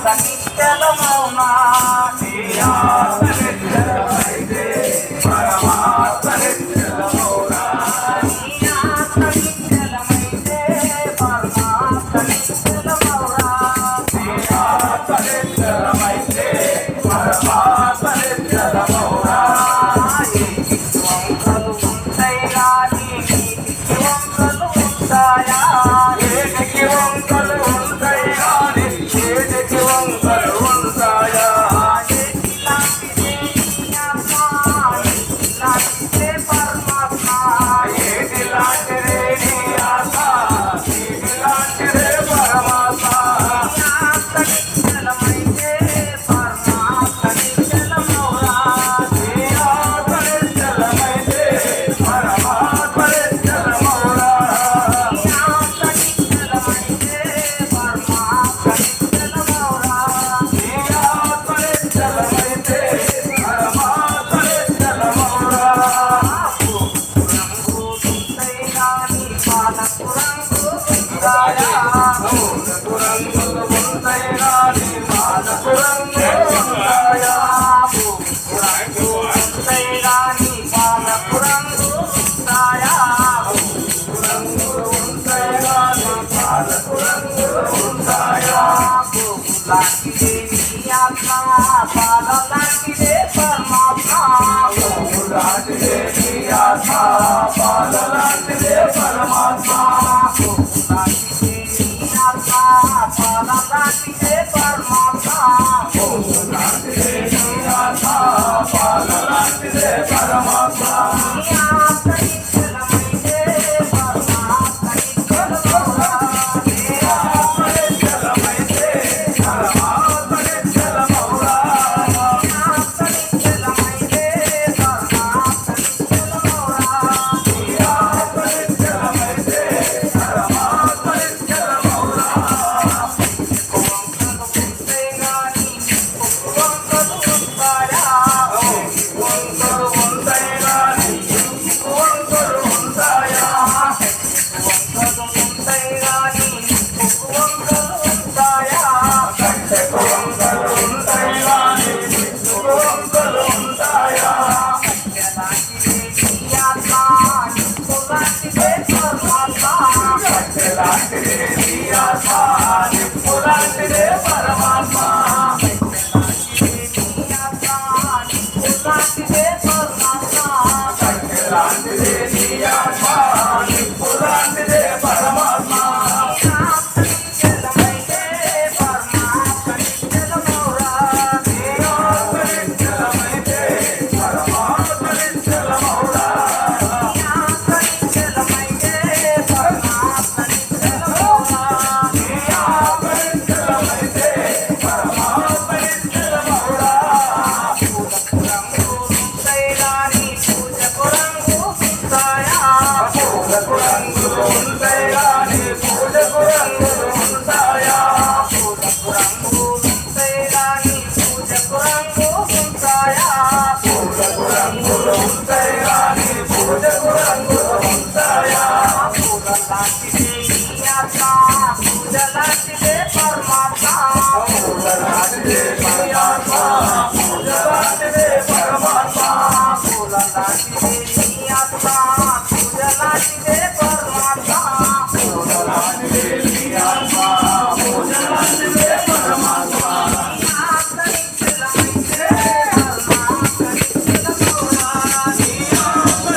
సనిచ్చలమౌనా నీ ఆత్మ నిశ్చలమైతే పరమాత్మ నిశ్చలమౌనా నీ ఆత్మ నిశ్చలమైతే పరమాత్మ నిశ్చలమౌనా నీ ఆత్మ నిశ్చలమైతే పరమాత్మ నిశ్చలమౌనా వంకలు ఉంటాయి కానీ నీటికి వంకలు ఉంటాయా ఏటికి వంకలు ఉంటాయి కానీ ఏటికి వంకలు ఉంటాయా ఏటిలాంటిదే నీ ఆత్మ ఏటిలాంటిదే పరమాత్మ ఏటిలాంటిదే నీ ఆత్మ ఏటిలాంటిదే పరమాత్మ నీ ఆత్మ నిశ్చలమైతే పరమాత్మ నిశ్చలమౌనా నీ ఆత్మ నిశ్చలమైతే పరమాత్మ నిశ్చలమౌనా నీ ఆత్మ నిశ్చలమైతే పరమాత్మ నిశ్చలమౌనా నీ ఆత్మ నిశ్చలమైతే పరమాత్మ నిశ్చలమౌనా రంగు ఉంటాయి కానీ పాలకు రంగు ఉంటాయా రంగు ఉంటాయి కానీ పాలకు రంగు ఉంటాయా రంగు ఉంటాయి కానీ పాలకు రంగు ఉంటాయా రంగులు ఉంటాయి కానీ పాలకు రంగు ఉంటాయా